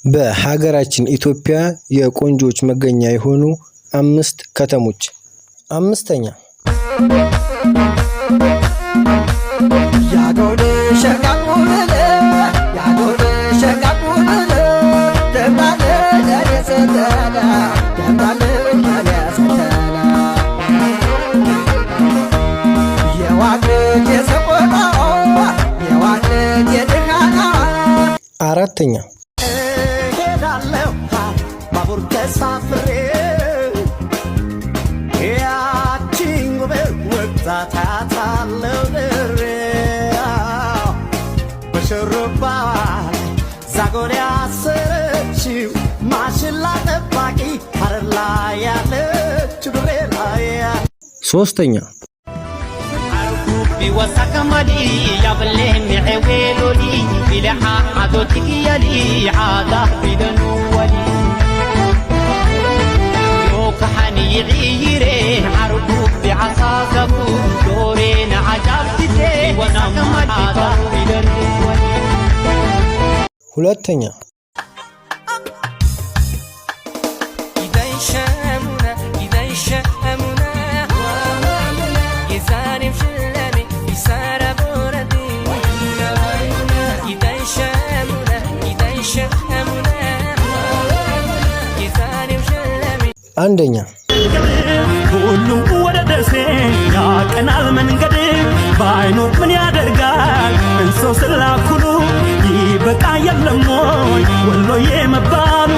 በሀገራችን ኢትዮጵያ የቆንጆች መገኛ የሆኑ 5 ከተሞች። 5ኛ ያጎደ ሸጋቁለ ያጎደ ሸጋቁለ ደማለ ለሰተላ ደማለ ለሰተላ የዋግድ የሰቆጣ የዋግድ የድሃና። 4ኛ ሄዳለሁ ባቡር ተሳፍሬ ያቺን ውበት ወጣት አያታለሁ ድሬ በሽሩባ ዛጎል ያሰረችው ማሽላ ጠባቂ ሐረር ላይ ያለችው ድሬ ላይ። 3ኛ بوسكملي يا بلهم عويلولي بلحا عدوتك يلي عاده بدنولي يوك حني عيري عرقوك بعصاصبو دورين عجبتي وسكملي عاده بدنولي. 2ኛ አንደኛ ሁሉ ወደ ደሴ ያቀናል መንገድ ባይኖር ምን ያደርጋል እንሰው ስላኩሉ ይበቃ የለም ወይ ወሎዬ መባሉ